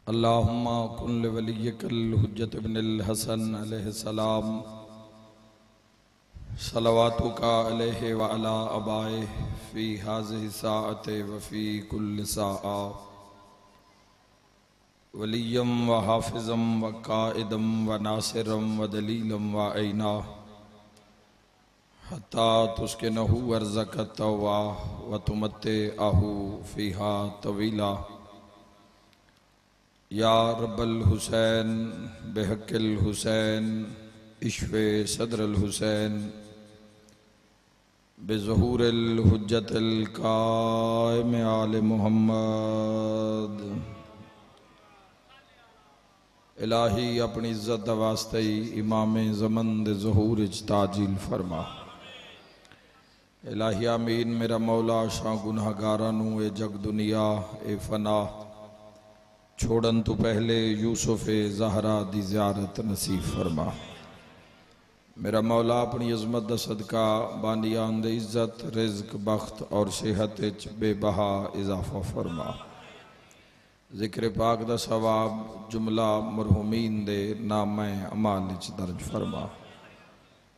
अल्लाहुम्मा कुन लिवलिय्यकल हुज्जत इब्निल हसन अलैहिस्सलाम सलवातुका अलैहि व अला अबाए फ़ी हाज़िहि साअति व फ़ी कुल्लि साआ वलिय्यम व हाफ़िज़म व काइदम व नासिरम व दलीलम व ऐना हत्ता तुस्किनहु अर्ज़क तौवा व तुमत्तिअहु फ़ीहा तवीला या रब्बल हुसैन बेहक़िल हुसैन इश्वे सदरल हुसैन बेज़हूरिल हुज्जतिल काइम आले मुहम्मद। इलाही अपनी इज्जत दा वास्ते इमामे ज़मन दे ज़हूर इच ताजील फरमा। इलाही आमीन। मेरा मौला शाह गुनाहगारां नूं ए जग दुनिया ए फना छोड़न तो पहले यूसुफ ज़हरा दी ज़ियारत नसीब फरमा। मेरा मौला अपनी अज़मत दा सदका बानियान दे इज़्ज़त रिज़्क बख्त और सेहत विच बेबहा इजाफा फरमा। ज़िक्र पाक दा सवाब जुमला मरहुमीन दे नामे अमाल विच दर्ज फरमा।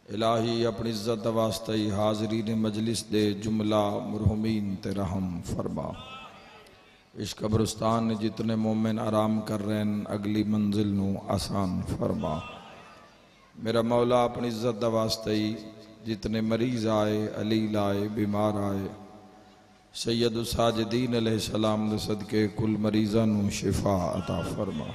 इलाही अपनी इज़्ज़त दा वास्ते हाज़रीन मजलिस दे जुमला मरहुमीन ते रहम फरमा। इस कब्रिस्तान ने जितने मोमिन आराम कर रहे हैं अगली मंजिल नू आसान फरमा। मेरा मौला अपनी इज्जत दा वास्ते जितने मरीज आए अलील आए बीमार आए सैयद साजिदीन अलैहिस्सलाम दे सदके कुल मरीज़ां नू शिफा अता फरमा।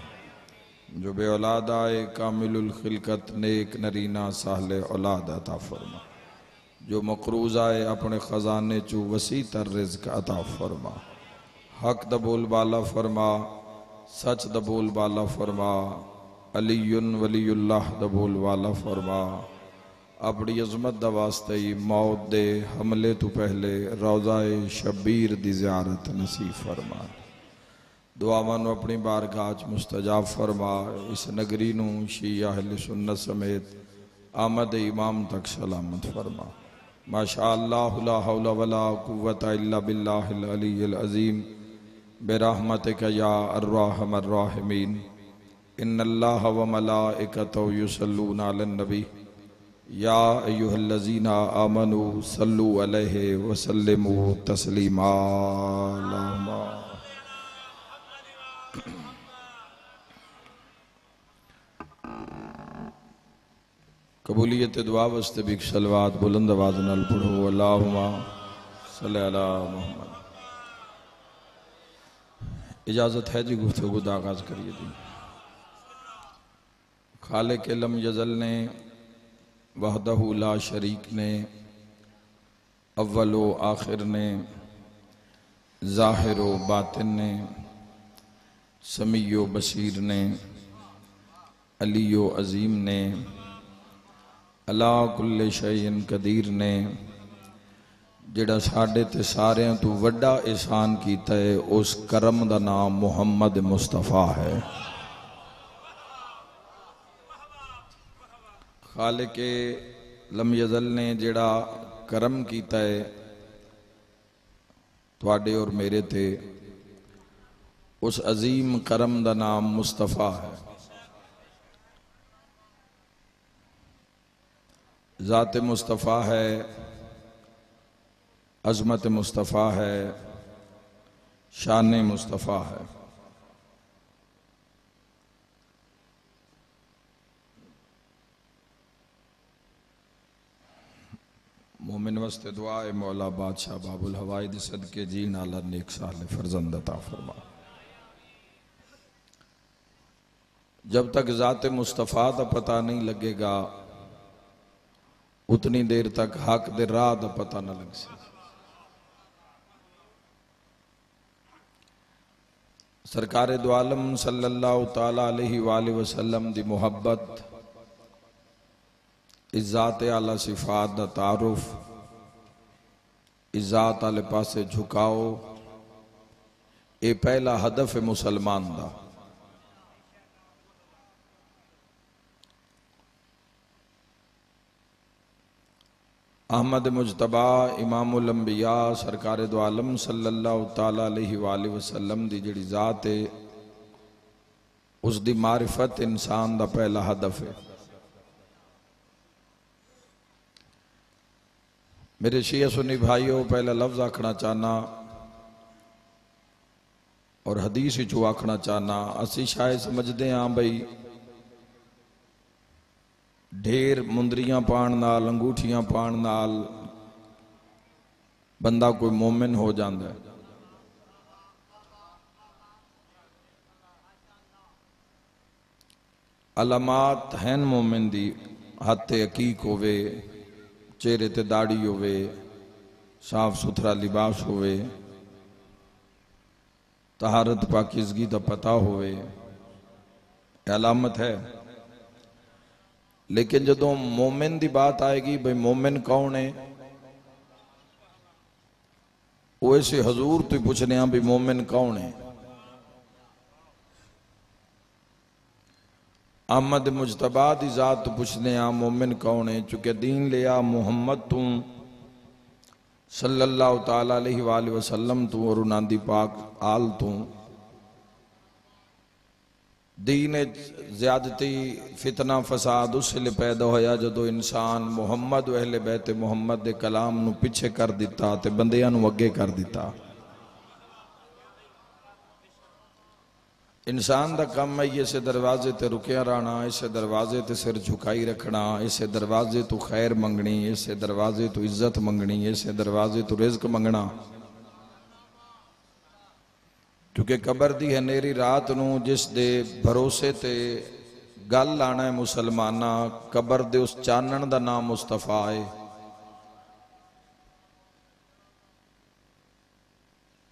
जो बे औलाद आए कामिलुल खिलकत नेक नरीना साहले औलाद अता फरमा। जो मकरूज आए अपने खजाने चू वसी तर रिज़्क अता फरमा। हक दा बोल बाला फरमा सच दा बोल बाला फरमा अलीयुन वलीयुल्लाह दा बोल वाला फरमा। अपनी अज़मत दा वास्ते मौत दे हमले तो पहले रोज़ाए शबीर दी ज़ियारत नसीब फरमा। दुआवां नूं अपनी बारगाह च मुस्तजाब फरमा। इस नगरी नूं शिया अहले सुन्नत समेत आमद इमाम तक सलामत फरमा। माशा अल्लाह ला हौला वला कुव्वता इल्ला बिल्लाहिल अलीय्यिल अज़ीम बिरहमतिका या अर्रहमर राहिमीन। इन्नल्लाह व मलाइकतहु युसल्लूना अलन नबी या अय्युहल्लज़ीना आमनू सल्लू अलैहि व सल्लिमू तस्लीमा। कबूलियत दुआ वास्ते भी सलवात बुलंद आवाज़ नाल पढ़ो। अल्लाहुम्मा सल्लि अला मुहम्मद। इजाज़त है जी गुफ्तगू दा आगाज़ करिए जी। खालिक लम यज़ल ने वहदहू ला शरीक ने अव्वलो आखिर ने ज़ाहिरो बातिन ने समीयो बसीर ने अलियो अज़ीम ने अला कुल्ले शैइन कदीर ने जिहड़ा साडे ते सारियां तो वड्डा एहसान कीता है उस करम दा नाम मुहम्मद मुस्तफ़ा है। खालिक लम यज़ल ने जिहड़ा करम कीता है तुहाडे और मेरे ते उस अजीम करम दा नाम मुस्तफ़ा है। ज़ात मुस्तफ़ा है अज़मत मुस्तफ़ा है शान मुस्तफ़ा है। मोमिन वस्ते दुआ है मौला बादशाह बाबुल हवाइद सदके जी नाला नेक साल फरजंद अता फरमा। जब तक ज़ात मुस्तफ़ा का पता नहीं लगेगा उतनी देर तक हक दे राह का पता न लग सके। सरकारे दो आलम सल्लल्लाहु ताला अलैहि वसल्लम दी मुहब्बत इज़्ज़ात आला सिफात दा तारुफ इज़्ज़ात आले पासे झुकाओ ये पहला हदफ है मुसलमान दा। अहमद मुजतबा इमामुल अंबिया सरकारे दो आलम सल्लल्लाहु ताला अलैहि वसल्लम दी जिहड़ी ज़ात है उसकी मारिफत इंसान का पहला हदफ है। मेरे शिया सुन्नी भाइयों, पहला लफ्ज़ आखना चाहना और हदीस चो आखना चाहना, असी शायद समझते हाँ बई ढेर मुंदरियां पाण नाल, अंगूठियां पाण नाल बंदा कोई मोमिन हो जाता है। अलामात हैं मोमिन दी, हाथ ते अकीक होवे, चेहरे ते दाढ़ी होवे, साफ सुथरा लिबास होवे, तहारत पाकिज़गी दा पता होवे, अलामत है। लेकिन जदों मोमिन दी बात आएगी, भाई मोमिन कौन है, वो ऐसे हजूर तो पूछने भी मोमिन कौन है। अहमद मुजतबा दी जात तो पूछने मोमिन कौन है, चूंकि दीन लिया मुहम्मद तू सल्लल्लाहु ताला अलैहि वसल्लम तू और उन्हां दी पाक आल तू। दीन ज्यादती फितना फसाद उसले पैदा होया जदों इंसान मुहम्मद अहले बैत मुहम्मद दे कलाम नू पिछे कर दिता ते बंदियां नू अगे कर दिता। इंसान दा काम है इसे दरवाजे ते रुकिया रहना, इसे दरवाजे ते सिर झुकाई रखना, इसे दरवाजे तो खैर मंगनी, इसे दरवाजे तो इज्जत मंगनी, इसे दरवाजे तो रिज्क मंगना। क्योंकि कबर दी हनेरी रात नू जिस दे भरोसे ते गल आना है मुसलमाना, कबर दे उस चानण दा नाम मुस्तफा है।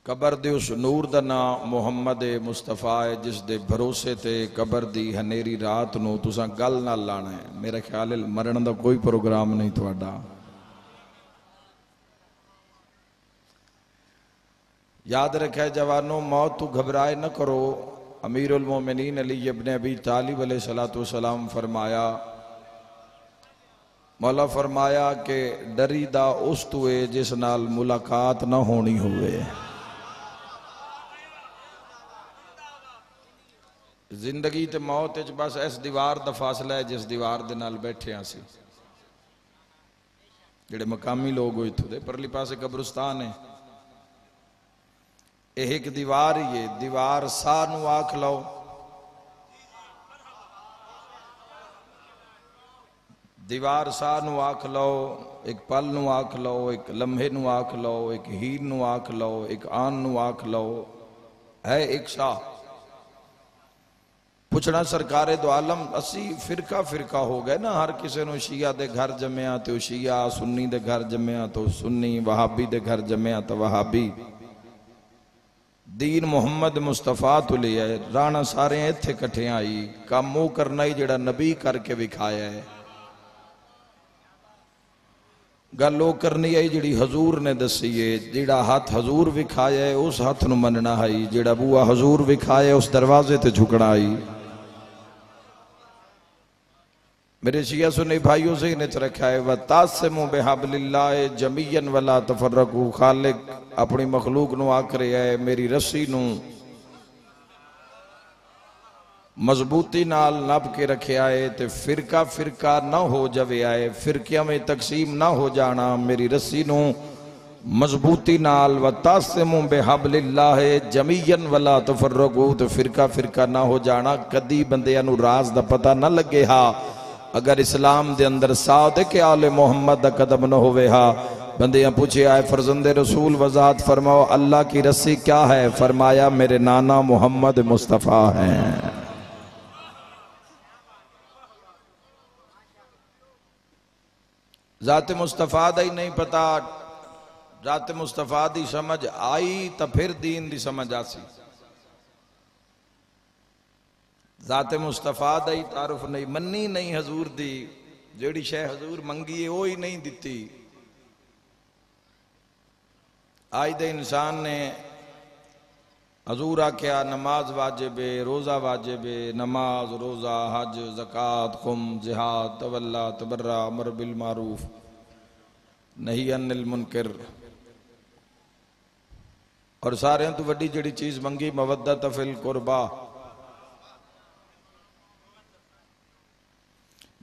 कबर दे उस नूर दा नाम मुहम्मद मुस्तफा है, जिस दे भरोसे ते कबर दी हनेरी रात नू तुसां गल ना लाना है। मेरा ख्याल है मरण दा कोई प्रोग्राम नहीं तुहाडा। याद रखे जवानों, मौत तो घबराए न करो। अमीरुल मोमिनीन अली इब्न अबी तालिब अलैहिस्सलातु वस्सलाम फरमाया, मौला फरमाया कि डरीदा उस तू है जिस नाल मुलाकात ना होनी होवे। जिंदगी ते मौत च बस इस दीवार दा फासला है जिस दीवार दे नाल बैठे सी। जेड़े मकामी लोग हो इत्थों दे, परली पासे कब्रिस्तान है, यह एक दीवार ही है। दीवार साह नू आख लो, दीवार साह नू आख लो, एक पल नू आख लो, एक लम्हे नू आख लो, एक हीर नू आख लो, एक आन नू आख लो, है एक शाह। पुछना सरकारे दो आलम, असी फिरका फिरका हो गए ना, हर किसी नू शिया दे घर जमया तो शिया, सुन्नी दे घर जमया तो सुन्नी, वहाबी दे घर जमया तो वहाबी। दीन मुहम्मद मुस्तफा तो ले आए, राणा सारे इत्थे कट्ठे आई, काम वो करना ही जेड़ा नबी करके विखाया है। गल वो करनी आई जिहड़ी हजूर ने दसी है। जेड़ा हाथ हजूर विखाया है उस हाथ नू मनना है, जेड़ा बूआ हजूर विखाया उस दरवाजे ते झुकना है। मेरे शिया सुन्नी भाइयों से इन्हें रखा है, वह तासिमु बिहब्लिल्लाह जमीयन वला तफर्रकू। खालिक अपनी मखलूक नू आख रहा है, मेरी रस्सी नू मजबूती नाल नप के रखिया है, ते फिरका फिरका ना हो जावे आए, फिरकिया में तकसीम ना हो जाना। मेरी रस्सी नू मजबूती नाल, व तासिमु बिहब्लिल्लाह जमीयन वला तफर्रकू, तो फिरका फिरका ना हो जाना। कदी बंदियां नू राज दा पता ना लगे हा, अगर इस्लाम दे अंदर सादिक आले मोहम्मद दा कदम न होवे हा। बंदियां पूछे आए फरजंदे रसूल वजात फरमाओ, अल्लाह की रस्सी क्या है? फरमाया मेरे नाना मोहम्मद मुस्तफ़ा हैं। जाते मुस्तफ़ा दा ही नहीं पता, जाते मुस्तफ़ा दी समझ आई तो फिर दीन दी समझ आसी। जाते मुस्तफा दा ही तारुफ नहीं, मन्नी नहीं हजूर दी, जेड़ी शह हजूर मंगी है वो ही नहीं दिती। आज दे इंसान ने हजूर आख्या नमाज वाजिबे, रोज़ा वाजिबे, नमाज रोज़ा हज ज़कात खुम जिहाद तवल्ला तबर्रा अमर बिल मारूफ नहीं अनिल मुनकर, और सारे तो वड्डी जिहड़ी चीज़ मंगी मवद्दत फिल कुरबा।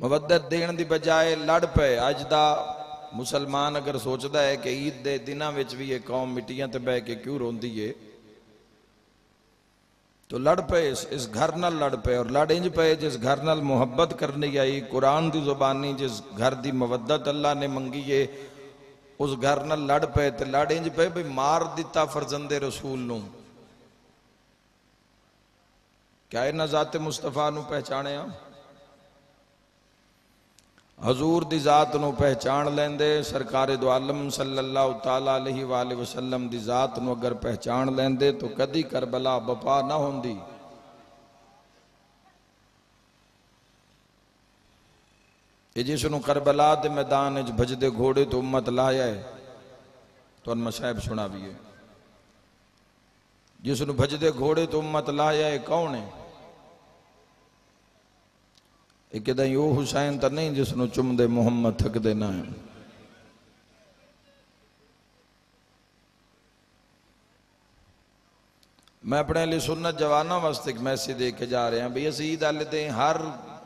मुवद्दत देने की बजाय लड़ पे। अज दा मुसलमान अगर सोचता है कि ईद के दिनों में भी ये कौम मिट्टियां ते बह के क्यों रोंदी है, तो लड़ पे, इस घर नाल लड़ पे। और लड़ इंज पे जिस घर नाल मुहब्बत करनी आई, कुरान की जुबानी जिस घर की मुवद्दत अल्लाह ने मंगी है, उस घर नाल लड़ पे। तो लड़ इंज पे भी मार दिता फरजंदे रसूल नूं। क्या इन्हां ज़ाते मुस्तफा नूं पहचानिया? हजूर दी जात नूं पहचान लेंदे, सरकारे दो आलम सल्लल्लाहु ताला अलैहि वसल्लम दी जात नूं अगर पहचान लेंदे तो कदी करबला बपा ना होंदी। ये जिसनों करबला दे मैदान च भजदे घोड़े तो उम्मत लाया है, तो मसाहब सुना भी है। जिसनों भजदे घोड़े तो उम्मत लाया है कौन है? एक वो हुसैन तो नहीं जिसनों चुमदे मुहम्मद थकदे ना है। मैं अपने लिए सुन्नत जवाना वास्ते एक मैसेज दे के जा रहे हैं भाई, अस ईद आले दे हर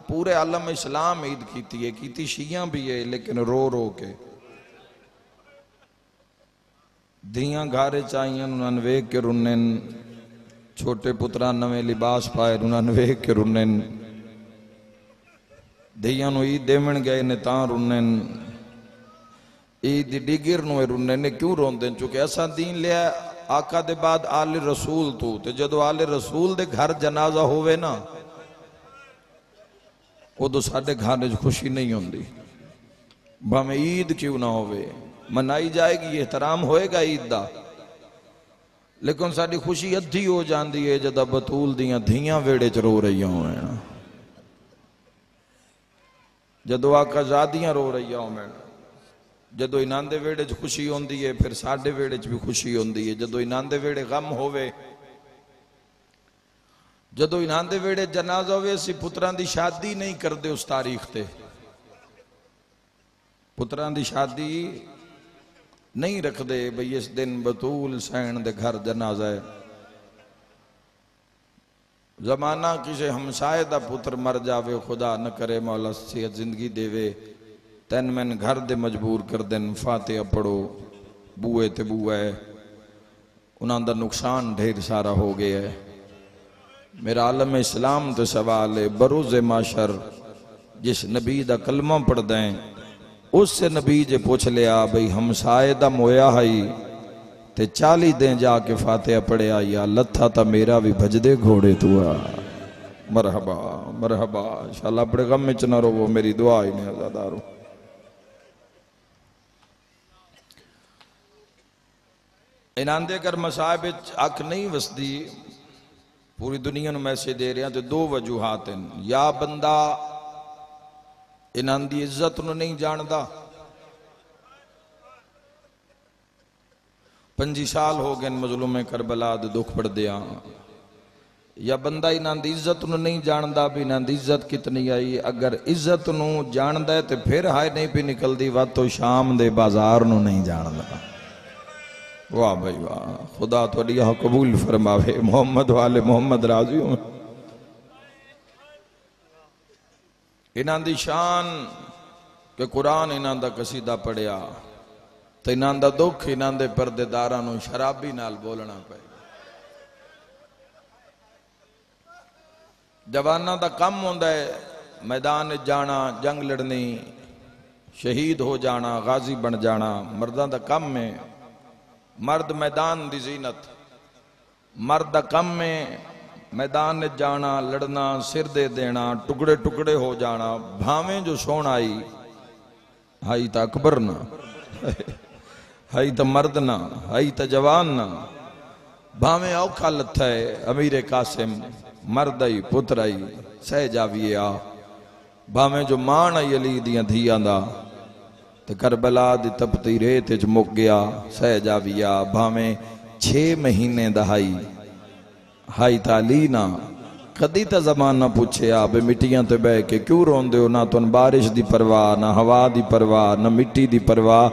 पूरे आलम इस्लाम ईद की शिया भी है, लेकिन रो रो के धियां घारे चाहिए उन्होंने वेख के रुन्ने, छोटे पुत्रा नवे लिबास पाए उन्होंने वेख के रुन्ने, धियां ईद देवन गए ने तां रुन्ने, ईद दी डिगिर नूं रुन्ने ने क्यों रोंदे? चूंकि असा दीन लिया आका दे बाद आले रसूल तू, ते जदों आले रसूल दे घर जनाजा होवे ना, उदों साडे घर च खुशी नहीं होंदी। भावें ईद क्यों ना होवे, मनाई जाएगी, एहतराम होएगा ईद दा, लेकिन साडी खुशी अद्धी हो जाती है जद बतूल दियां धियां वेड़े च रो रही होण, जदों आका ज़ादियां रो रही होण। जदों इन्हां दे वेड़े च खुशी होंदी है, फिर साडे वेड़े च भी खुशी होंदी है। जदों इन्हां दे वेड़े गम होवे, जदों इन्हां दे वेड़े जनाजा होवे, असीं पुत्रां दी शादी नहीं करदे उस तारीख ते, पुत्रां दी शादी नहीं रखदे बई इस दिन बतूल सैन दे घर जनाजा है। जमाना किसी हमसाए दा पुत्र मर जावे, खुदा न करे मौला सेहत जिंदगी देवे, तैन मैन घर दे मजबूर कर देन फातिहा पढ़ो, बूए ते बूआ है, उन्हां दा नुकसान ढेर सारा हो गया है। मेरा आलम इस्लाम तो सवाल है, बरोज़े माशर जिस नबी दा कलमा पढ़ दें उससे नबी जे पूछ लिया बई हमसाए दा मोया हई ते 40 दिन जाके फातिहा पढ़िया, या लथा ता मेरा भी भजदे घोड़े तू आ। मरहबा मरहबा, इंशाअल्लाह अपने गम च ना रोवो, मेरी दुआ ही नहीं आजादारो। इन्हां दे अगर मसाहब अख नहीं वसदी, पूरी दुनिया में मैसेज दे रहे हैं, तो दो वजूहात हैं। या बंदा इन्हां दी इज्जत नूं नहीं जानदा, 25 साल हो गए मजलूम करबला दे दुख पढ़दिया, या बंदा इन्हां दी इज्जत नूं नहीं जानदा भी इन्हां दी इज्जत कितनी आई। अगर इज्जत नूं जानदा है तो फिर हाय नहीं भी निकलदी, वाह तो शाम दे बाजार नूं नहीं जानदा। वाह भाई वाह, खुदा तुहाडी कबूल फरमावे, मोहम्मद वाले मोहम्मद राजी हो। इन्हां दी शान कि कुरान इन्हां दा कसीदा पढ़िया तो इन्हां दा दुख इन्हां दे परदेदारां नूं शराबी नाल बोलना पे। जवानां दा कम हुंदा है मैदान जाना, जंग लड़नी, शहीद हो जाना, गाजी बन जाना। मर्दां दा कम है, मर्द मैदान दी जीनत, मर्द दा कम में मैदान में जाना, लड़ना, सिर दे देना, टुकड़े टुकड़े हो जाना। भावें जो सोना आई हाई तो अकबर ना, हाई तो मर्द ना, हाई तो जवान ना। भावें औखा लथा है अमीर कासिम, मर्द आई पुत्र आई सह जाविए आ। भावें जो मान आई अली दियां धियां दा, तो करबला दी तपती रेत च मुक गया सह जाविया। भावें 6 महीने दहाई हाई ताली ना, कदी तो जमाना पूछे आ बे मिट्टियां ते बह के क्यों रोंदे हो? ना तुन बारिश दी परवाह, ना हवा दी परवाह, ना मिट्टी दी परवाह।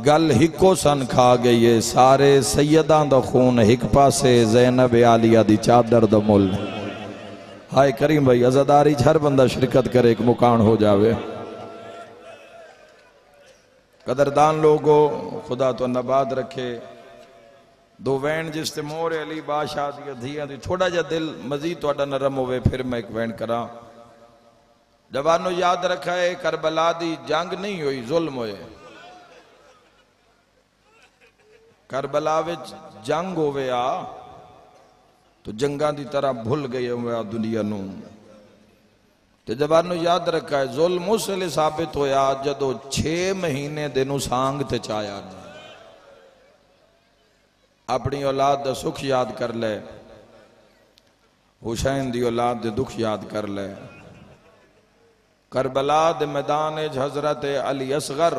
गल हिको सन खा गई है, सारे सैयदां दा खून एक पासे, ज़ैनब आलिया दी चादर दा मुल। हाय करीम भाई अजादारी हर बंदा शिरकत करे, एक मुकान हो जावे। कदरदान लोगो, खुदा तो नबाद रखे। दो वैन जिस ते मोर अली बादशाह दी धियां दी थोड़ा जा दिल मजीद थोड़ा नरम होवे, फिर मैं एक वैन करा। जवानों याद रखा है करबला दी जंग नहीं हुई, जुल्म होए। करबला विच जंग होवे आ तो जंगा दी तरह भुल गए हुआ दुनिया नू। ते जवानों याद रखा है जुल्म उस वेले साबित होया जदों 6 महीने दिन सांग ते चाया। अपनी औलाद दा सुख याद कर ले, हुसैन दी औलाद दे दुख याद कर ले। करबला दे मैदान हजरत अली असगर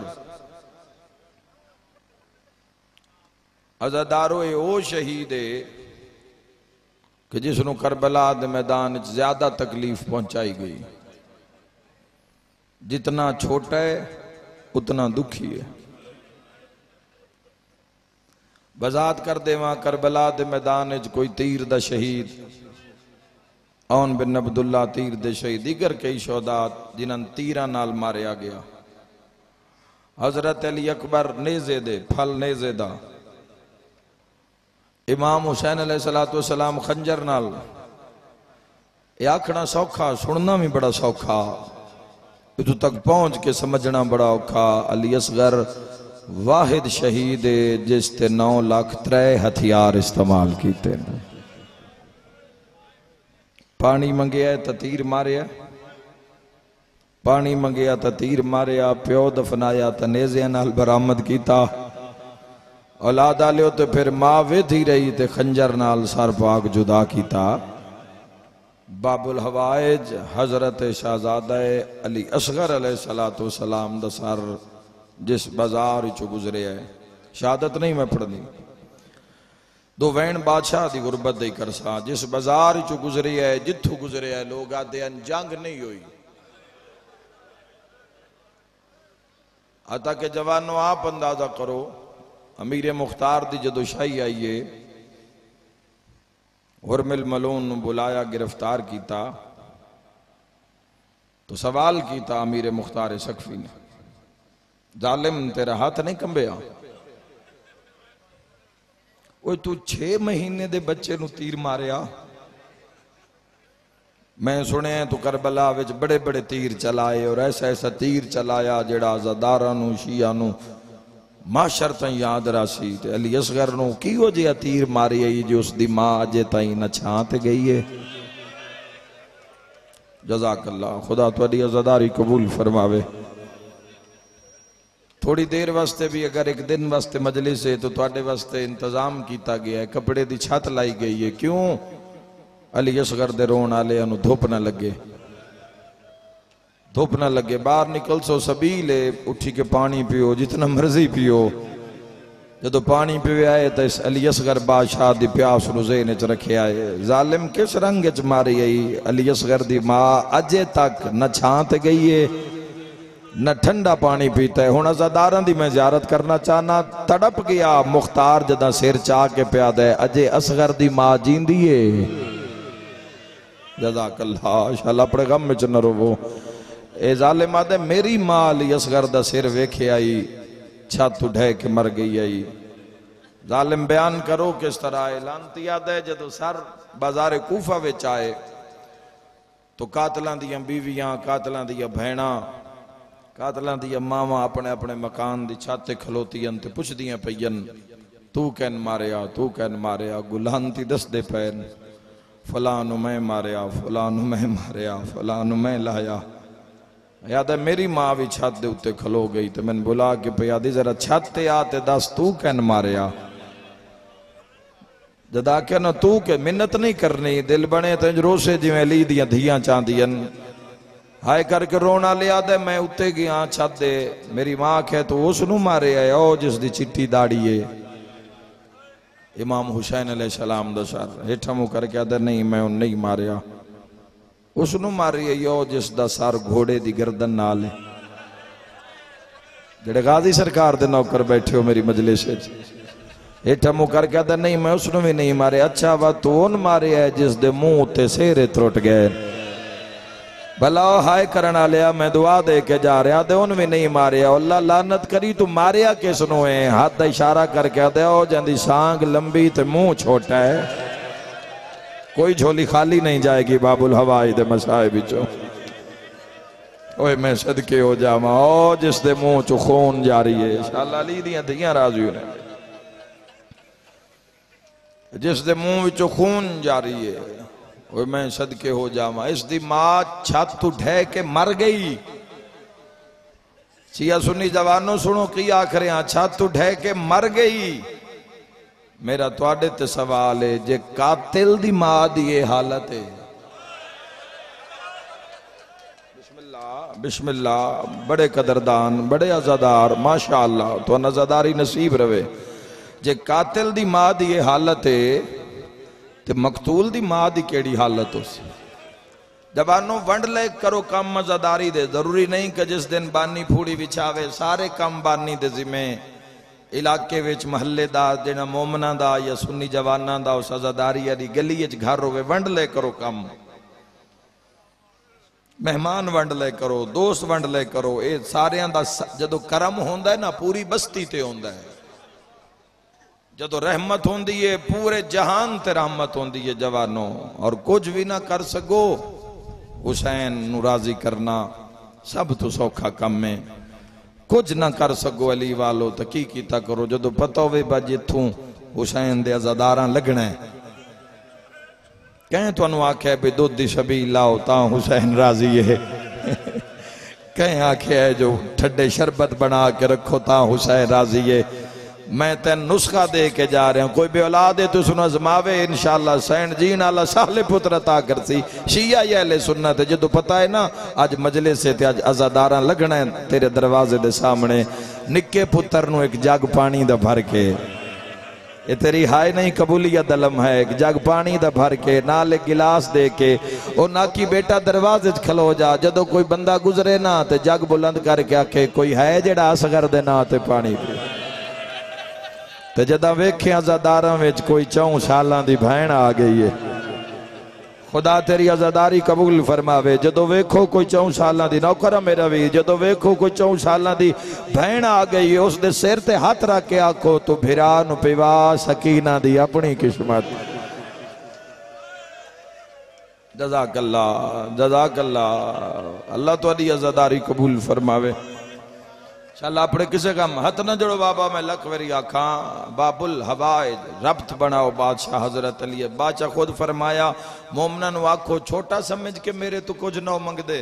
अज़ादारो ओ शहीद है कि जिसनों करबला दे मैदान ज्यादा तकलीफ पहुंचाई गई। जितना छोटा है उतना दुखी है। बजात कर देवा करबला दे मैदान कोई तीर दा शहीद औन बिन अब्दुल्ला तीर दे शहीद, दीगर कई शौदात जिन्हां तीरां नाल मारिया गया। हजरत अली अकबर नेज़े दे फल नेज़े दा, इमाम हुसैन अलैहिस्सलातु वस्सलाम खंजर नाल। यह आखना सौखा, सुनना भी बड़ा सौखा, इतों तक पहुंच के समझना बड़ा औखा। अली असगर वाहिद शहीद है जिस ते 9 लाख 3 हथियार इस्तेमाल किते। पानी मंगया तो तीर मारिया, पानी मंगया तो तीर मारिया, प्यो दफनाया तो नेज़ियां नाल बरामद किया। औलाद आलियो तो फिर मां वेधी रही ते खंजर नाल सर पाक जुदा किया। बाबुल हवाइज हजरत शहजादा अली असगर अलैहिस्सलातु वस्सलाम दा सर जिस बाजार चो गुजरे है, शहादत नहीं मैं पढ़नी। दो वैन बादशाह दी गुरबत दी करसा, जिस बाजार चो गुजरे है, जिथू गुजरे है लोग आते हैं जंग नहीं हुई। अता के जवानों आप अंदाजा करो, अमीर मुख्तार दी जदों शाही आई है, हुरमिल मलून बुलाया, गिरफ्तार किया तो सवाल किया अमीर मुख्तार सकफी ने, जालिम तेरा हाथ नहीं कंबेया? वो तू 6 महीने दे बच्चे नू तीर मारिया। मैं सुने तू करबला विच बड़े बड़े तीर चलाए और ऐसा ऐसा तीर चलाया जेड़ा अज़ादारां नू शिया नू माशर ताईं याद रासी। ते अली असगर नू किहो जिहा तीर मारी आई जो उसदी मां अजे ताईं न छां ते गई है। जज़ाकल्लाह, खुदा तुहाडी अज़ादारी कबूल फरमावे। थोड़ी देर वास्ते भी अगर एक दिन वास्ते मजलिस है तो तुहाडे वास्ते इंतजाम किया गया है, कपड़े की छत लाई गई है। क्यों? अली असगर दे रोण वाले नू धुप ना लगे, धुप ना लगे। बाहर निकल सो सबील है, उठी के पानी पियो, जितना मर्जी पियो। जदों पानी पीवे आए तो इस अली असगर बादशाह दी प्यास नू ज़हन च रखिया है। जालिम किस रंग च मारी आई? अली असगर दी मां अजे तक न छां ते गई है न ठंडा पानी पीता है। हुण अज़ादारां दी मैं ज़ियारत करना चाहना, तड़प गया मुख्तार जदा सिर चाह के प्यादा है, अजे असगर दी मां जींदी है। जज़ाकल्लाह, शाला अपने गम में न रोवो। ए जालिम आदे मेरी मां अली असगर दा सिर वेखे आई, छत उठे के मर गई आई। जालिम बयान करो किस तरह ऐलानती आदा है, जदों सर बाजार कूफा विच आए तो कातलां दियां बीवियां, कातलां दियां भैणां, कातलां दियां मावां अपने अपने मकान की छत खलोतियन ते पुछदियां पईयन, तू कैन मारिया, तू कैन मारिया। गुलांती दसदे पैन, फलां नूं मैं मारिया, फलां नूं मैं मारिया, फलां नूं मैं लाया। याद है मेरी मां भी छत दे उत्ते खलो गई तो मैंने बुला के पिया दी जरा छत ते आ ते दस तू कैन मारिया। जद आख्या ना तू के मिन्नत नहीं करनी, दिल बने तो रोसे जिवें अली दियां धियां चांदियन। हाय करके रोना लिया दे, मैं उत्ते गया छत दे, मेरी मां आखे तो उसनू मारे है ओ जिसदी चिट्टी दाड़ी है। इमाम हुसैन अलैहिस्सलाम दा सर हेठा मुंह करके आदे नहीं मैं उन नहीं मारिया, उसनू मारी है ओ जिसदा सर घोड़े दी गर्दन नाल है। जेड़े गाजी सरकार दे नौकर बैठे हो मेरी मजलिस, हेठा मुँह कर कहता नहीं मैं उसने भी नहीं मारे। अच्छा वा तू उन मारे है जिस दे मुंह ते सेरे त्रुट गए। भला हाय करना लिया मैं दुआ दे के जा रहा ते उन भी नहीं मारे। अल्लाह लानत करी तू मारिया किसनों है? हाथ इशारा करके आते ओ जंदी सांग लंबी ते मुंह छोटा है, कोई झोली खाली नहीं जाएगी बाबुल हवाई दे मसाए बिचों। ओए मैं सदके हो जावा ओ जिस दे मुंह चो खून जारी है। इंशाअल्लाह अली दियां धियां राजी होने जिस दे मुंह विचों खून जारी है। ओए मैं सदके हो जावा। इस दी मां छत ढह के मर गई। शिया सुन्नी जवानों सुनो की आखरे छत ढह के मर गई। मेरा तुहाडे ते सवाल है जे कातिल दी मां दी ये हालत है। बिस्मिल्लाह बिस्मिल्लाह। बड़े कदरदान बड़े अज़ादार माशाअल्लाह तो नज़ादारी नसीब रवे। जे कातिल दी मां दी ये हालत है ते मकतूल दी मां दी केड़ी हालत हो सी। जवानों वंड ले करो कम मज़ादारी दे। जरूरी नहीं कि जिस दिन बानी फूड़ी बिछावे सारे कम बानी दे जिम्मे इलाके विच महल्लेदार जिहड़ा मोमना दा या सुन्नी जवाना दा उस अज़ादारी दी गली विच घर होवे। वंड ले करो कम, मेहमान वंड ले करो, दोस्त वंड ले करो। ये सारियां दा जदों करम होंदा है ना पूरी बस्ती ते होंदा है। जदों रहमत होंदी है पूरे जहान ते रहमत होंदी है जवानों। और कुछ भी ना कर सको हुसैन नू राजी करना सब तो सौखा कम है। कुछ ना कर सको अली वालो तो की कीता करो। जदों पता होवे बज इथों हुसैन दे अज़ादारां लगना है। कहें तुहानू आख्या भी दुध दी छबील लाओ ता हुसैन राजी है। कहें आख्या है जो ठंडे शरबत बना के रखो ता हुसैन राजी है। मैं तेन नुस्खा दे के जा रहा हूं। कोई भी औलाद है तो सुन आजमावे इंशाअल्लाह सैन जीन आला साले पुत्र अता करसी। शिया या अहले सुन्नत जदों पता है ना अज मजलिस से अज अज़ादारां लगना है तेरे दरवाजे दे सामने। निक्के पुत्र नू एक जग पानी दा भर के ये तेरी हाय नहीं कबूलियत दलम है। एक जग पानी दा भर के नाल एक गिलास दे के ओ ना की बेटा दरवाजे च खलो जा। जदों कोई बंदा गुजरे ना ते जग बुलंद करके आखे कोई है जेड़ा असगर दे ना ते पानी पी। ते जदा वेख्या अज़ादारां विच कोई 4 सालां दी भैन आ गई है। खुदा तेरी अज़ादारी कबूल फरमावे। जदों वेखो कोई 4 सालां दी नौकर मेरा भी जदों वेखो कोई 4 सालां दी भैन आ गई है उस दे सिर ते हाथ रख के आखो तू भिरा नू पिवा सकीना दी अपनी किस्मत। जज़ाकल्लाह जज़ाकल्लाह। अल्लाह तुहाडी अज़ादारी कबूल फरमावे। चल अपने किसे का हथ न जोड़ो बाबा मैं लख वरी आखा बाबुल हवाए रब्त बनाओ बादशाह हजरत अली। बादशाह खुद फरमाया मोमना नु आखो छोटा समझ के मेरे तो कुछ ना मंग दे।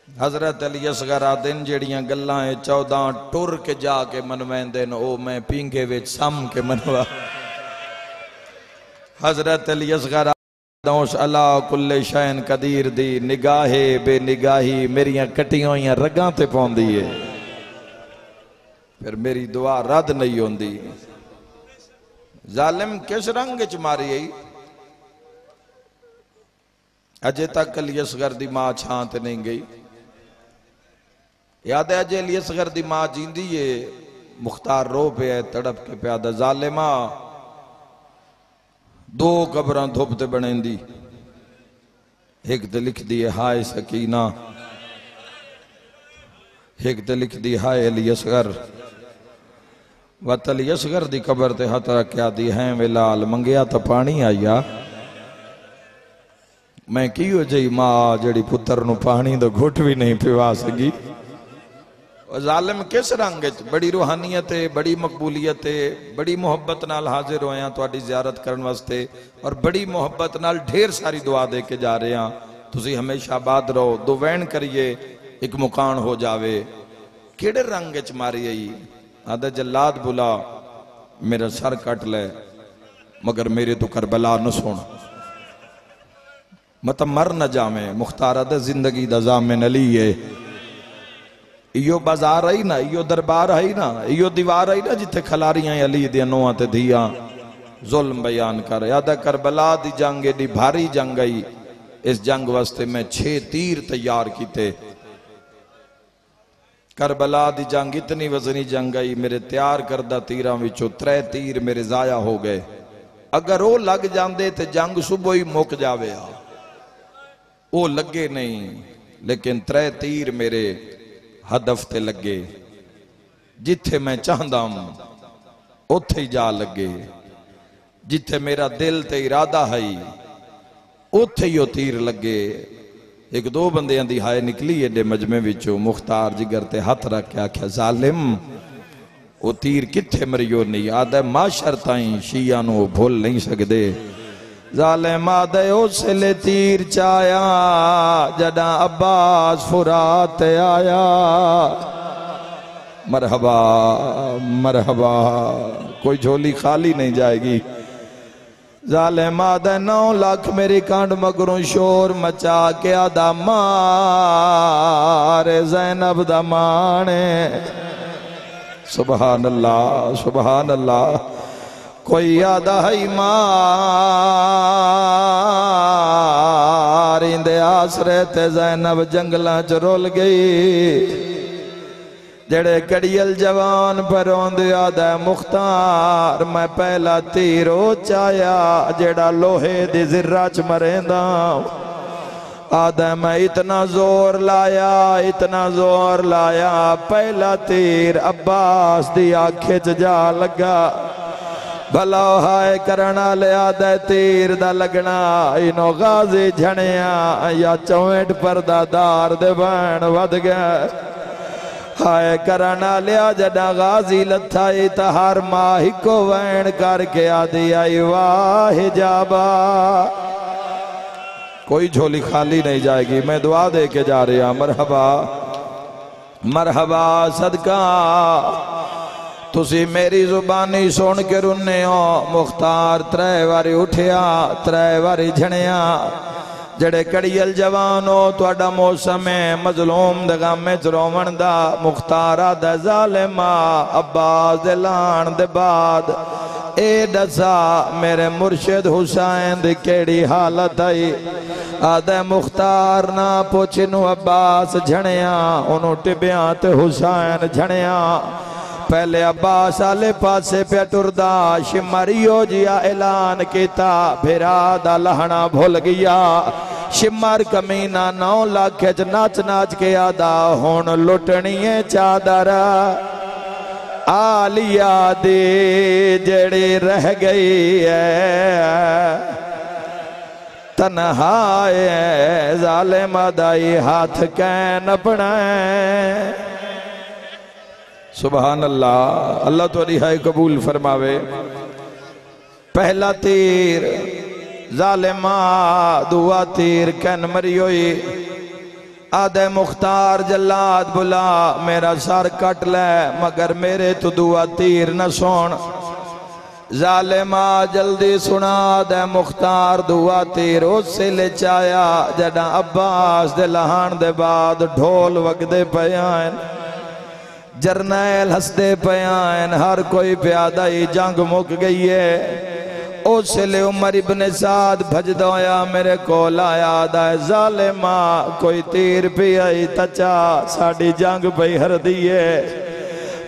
हजरत अली असगर दिन जड़ियां गल्लां 14 टुर के जाके मनवेंदे न ओ मैं पींगे विच सम के मनवा। हजरत अली असगर अला कुल्ले शैन कदीर दी निगाहे बेनिगाही मेरियां कटियां हुई रगां ते पौंदी है। फिर मेरी दुआ रद्द नहीं होंदी। जालिम किस रंग च मारी आई अजे तक अली असगर दी मां छां ते नहीं गई। याद है अजे अली असगर दी मां जींदी है मुख्तार रो पे तड़प के प्यादा जालिमा 2 कबरां धुप ते बनेंदी। एक ते लिख दी हाय सकीना एक ते लिख दी हाय अली असगर। वत अली असगर दी कबर ते हथ रखा दी है वेलाल मंगया तो पानी आया। मैं की हो जी मां जड़ी पुत्र नू पानी दा घुट भी नहीं पिवा सकी। जालिम किस रंग बड़ी रूहानियत है बड़ी मकबूलियत है बड़ी मुहब्बत नाल हाजिर होया तुहाडी ज़ियारत करन वास्ते और बड़ी मुहब्बत नाल ढेर सारी दुआ दे के जा रहे हैं। तुसी हमेशा आबाद रहो दो वैन करिए एक मुकान हो जावे। केड़े रंग च मारी आई आदा जल्लाद बुला मेरा सर कट ले मगर मेरे तो करबला न सुन मत मर न जावे। मुख्तार दा जिंदगी दा ज़ामिन अली है। इयो बाजार आई ना इयो दरबार आई ना इयो दीवार आई ना जिथे खलारियां अली दियां नोआं ते धियां जुल्म बयान कर। याद है करबला दी जंग एडी भारी जंग आई। इस जंग वास्ते मैं 6 तीर तैयार किते। करबला दी जंग इतनी वजनी जंग आई, मेरे तैयार करदा तीरां विचों 3 तीर मेरे जाया हो गए। अगर वो लग जाते तो जंग सुबह ही मुक जावे। वो लगे नहीं, लेकिन 3 तीर मेरे हदफ ते लगे। जिथे मैं चाहता हूं उथे ही जा लगे। जिथे मेरा दिल ते इरादा है उथे ही वो तीर लगे। एक दो बंदियां दी हाय निकली एडे मजमे विचों। मुख्तार जिगर ते हथ रख के आख्या, जालिम वो तीर किथे मरियो नहीं। आदे माशर ताई शिया नूं भुल नहीं सकदे। जालिम आदे उसले तीर चाया जदा अब्बास फुरात आया। मरहबा मरहबा, कोई झोली खाली नहीं जाएगी। जालिम आदे 9 लाख मेरी कांड मगरों शोर मचा के आदा मार ज़ैनब दा माने। सुबहान अल्लाह सुबहान अल्लाह। कोई आदा है मार इंदे आसरे ते ज़ैनब जंगलां च रुल गई। जड़े कड़ियल जवान पर आंदे आदा मुख्तार मैं पहला तीर ओ चाया जेड़ा लोहे दी जिर्रा च मरेंदा। आदा मैं इतना जोर लाया इतना जोर लाया, पहला तीर अब्बास दी आंखें च जा लगा। भला हाय करना लिया दे तीर दा लगना इनो गाजी झणिया या 64 परदादार दे बैन वध गया। हाय करना लिया जदा गाजी लथा तहार मां हिको वैन करके आदि आई वाह जाबा। कोई झोली खाली नहीं जाएगी। मैं दुआ दे के जा रहा। मरहबा मरहबा सदका तुसी मेरी जुबानी सुन के रुन्ने हो। मुख्तार 3 बारी उठिया 3 बारी झणिया। जड़े कड़ियल जवान हो तुहाडा मौसम है मजलूम दगामे च रोवण दा। मुख्तारा दा ज़ालिमा अब्बास दे लाण दे बाद ए दसा मेरे मुर्शिद हुसैन दी केड़ी हालत आई। आदे मुख्तार ना पुछ नू अब्बास झणिया ओनू टिबिया ते हुसैन झणिया। पहले अब्बास आले पासे पे टुरदा शिमरियो जिया ऐलान किया फिरा दा लहना भुल गया। शिमर कमीना 9 लाख च नाच नाच के आदा हुण लुटनी है चादर आलिया दी जड़ी रह गई है। तन्हाए जालिम दाई हाथ कैन अपना। सुभान अल्लाह। अल्लाह तो रिहाई कबूल फरमावे। पहला तीर जालिमा दुआ तीर कैन मरी हुई। आदे मुख्तार जल्लाद बुला मेरा सर कट ले मगर मेरे तो दुआ तीर न सुन। जालिमा जल्दी सुना दे मुख्तार दुआ तीर उससे ले चाया जदा अब्बास दे लहान दे बाद ढोल वगदे पे आन। जरनैल हसदे पे आन। हर कोई प्यादा ही जंग मुक गई है। उसले उमर इब्ने साद भजदा होया मेरे को आया दा जालिमा कोई तीर भी आई तचा साड़ी जंग पई हर दिए।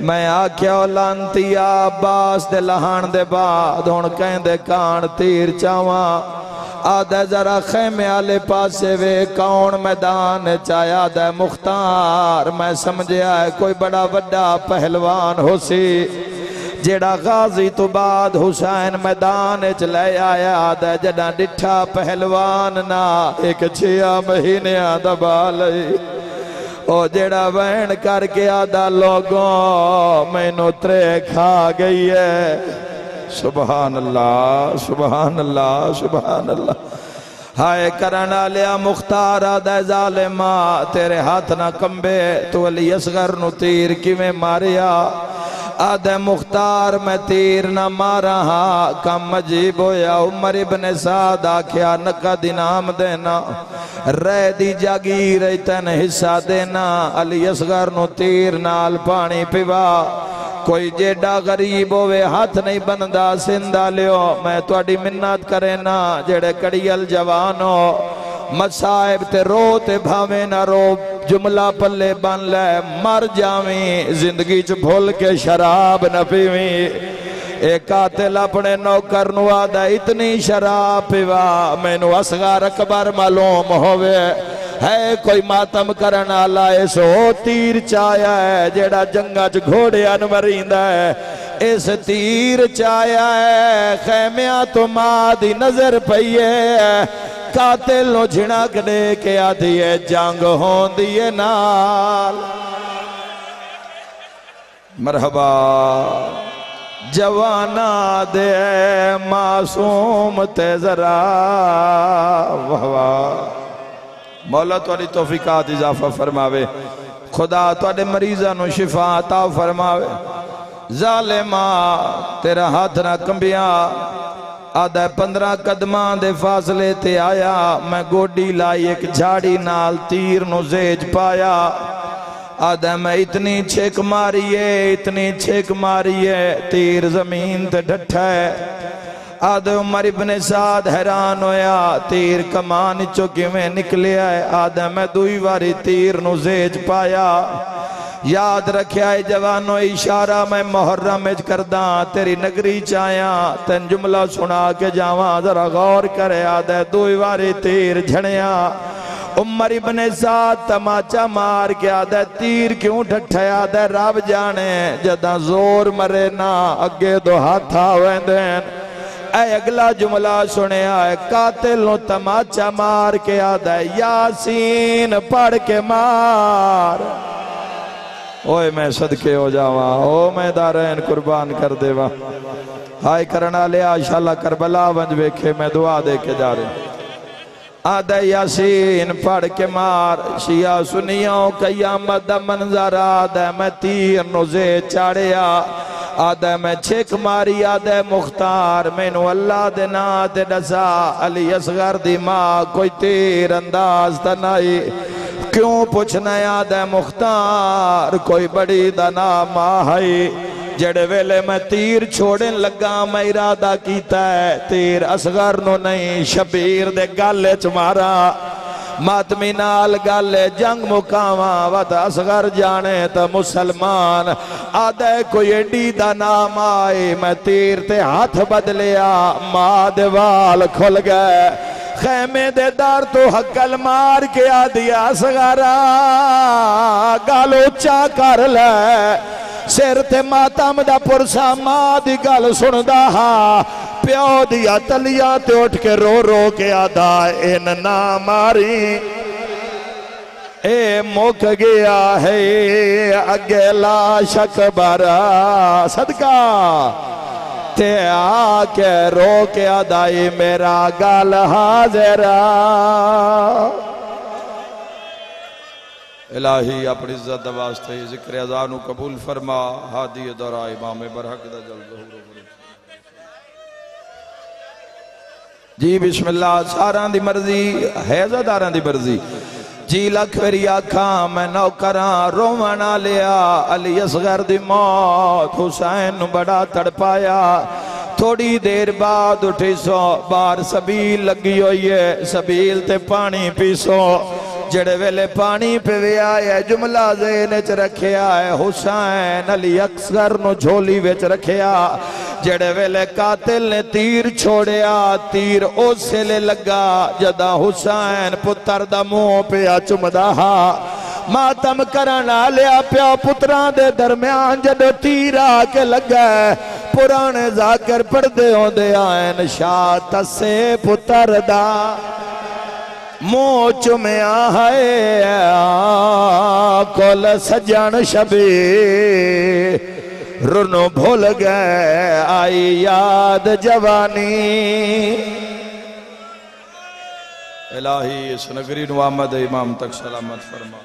मैं आख्या लांतिया अब्बास दे लहान दे बाद हुण कहंदे कान तीर चावा। आदा जरा खेमे आले पासे वे कौन मैदान चाया दे मुख्तार। मैं समझया है कोई बड़ा बड़ा पहलवान हो सी जेड़ा गाजी तो बाद हुसैन मैदान च ले आया। आदा जड़ा डिठा पहलवान ना एक 6 महीने दबा लई ओ जेड़ा वहन करके आदा लोगों मैनू त्रे खा गई है। सुभान अल्लाह सुभान अल्लाह सुभान अल्लाह। हाय करना लिया मुख्तार आदा जालिमा तेरे हाथ ना कंबे तू अली असगर नु तीर किवें मारिया। आदे मुख्तार मैं तीर न मारा हाँ कम अजीब होया। उमर इब्ने साद आख्या नकद इनाम देना रै दी जागीर तन हिस्सा देना। अली असगर नु तीर नाल पानी पिवा। कोई जेडा गरीब होवे हाथ नहीं बनदा सिंधा लियो। मैं तुहाडी मिन्नत करे ना जेड़े कड़ियल जवान हो मसाइब ते रो ते भावे ना रो जुमला पल्ले बन ले मर जावी जिंदगी च भूल के शराब न पीवी। एक कातिल अपने नौकर नु आदा इतनी शराब पीवा मैनू असगर अकबर मालूम होवे है कोई मातम करन आला सो तीर चाया है जेड़ा जंगा च घोड़िया नू मरींदा है इस तीर चाया है खैमिया तो मां दी नजर पई है कातिल नु झिड़क दे के आधी है जंग होंदी है नाल। मरहबा जवाना दे मासूम ते जरा वाह वाह मौला तुहाडी तौफीकात इजाफा फरमावे खुदा तुहाडे मरीज़ां नू शिफा अता फरमावे। जालिमा तेरा हाथ ना कंबिया आधा 15 कदमां दे फासले ते आया मैं गोडी लाई एक झाड़ी नाल तीर नु जेज पाया आधा मैं इतनी छेक मारी है तीर जमीन ते डठा है। आदे उमर इब्ने साद हैरान होया तीर कमान चो किवें निकलिया है। आदे मैं दुई बारी तीर नु जेज पाया याद रखिया है जवानो इशारा मैं मुहर्रम विच करदा तेरी नगरी च आया तेन जुमला सुना के जावा जरा गौर करे। आदे दुई बारी तीर झड़िया उमर इब्ने साद तमाचा मार के आदे तीर क्यों ठठया दे रब जाने जदा जोर मरे ना अगे दो हाथ आवेंदे। अगला जुमला सुनिया है कातिल नु तमाचा मार के आदा यासीन पढ़ के मार ओए मैं सदके हो जावा ओ मैं दारैन कुर्बान कर देवा हाय करना लिया इंशाअल्लाह करबला वंज वेखे मैं दुआ दे के जा रहे आदा यासीन पढ़ के मार शिया सुनियो कयामत दा मंजर आदा मैं तीर नु जे चाड़िया आदा मैं छेक मारी आदा मुख्तार मैनू अल्लाह दे ना ते दसा अली असगर दी मां कोई तीर अंदाज ता नहीं क्यों पूछना आदा मुख्तार कोई बड़ी दा ना मां है जेड़े वेले मैं तीर छोड़न लगा मैं इरादा कीता है तीर असगर नो नहीं शबीर दे गल च मारा मातमी नाल गल जंग मुकावा वत असगर जाने तो मुसलमान आदे कोई एडी दा नाम आए मैं तीर ते हाथ बदलिया मां दे वाल खुल गए खैमे दे दर तो हकल मार के आ दिया असगरा गल उच्चा कर ले सिर ते मातम दा पुरसा मां दी गल सुनदा हा प्यो दिया तलिया ते उठ के रो रो के आदा इन ना मारी ए मुक गया है अगला शकबरा सदका ते आके रो के आदाई मेरा गल हाजरा। इलाही अपनी इज्जत वास्ते जिक्र अज़ानू कबूल फरमा हादी दौरा इमाम बरहक दा जल ज़हूर जी बिस्मिल्लाह सारां दी मर्जी हैज़ादारां दी मर्जी जी लख मेरी आखा मैं नौकरां रोवन लिया अली असगर दी मौत हुसैन बड़ा तड़पाया थोड़ी देर बाद उठी सो बाहर सबील लगी हुई है सबील ते पानी पीसो जेड़े वेले पानी पिया है जुमला ज़हन च रखिया है हुसैन अली असगर नु झोली विच रखिया जेड़े वेले कातिल ने तीर छोड़िया तीर उस वेले लगा जदा हुसैन पुत्र दा मुंह पिया चुमदा हा मातम करन आलिया प्यो पुत्रां दे दरम्यान जदों तीर आके लगा पुराने जाकर पढ़दे होंदे आन शाह तसे पुत्र दा मुँह चुमिया है कोल सजन शबी रुनो भूल गए आई याद जवानी। इलाही इस नगरी नु आमद इमाम तक सलामत फरमा।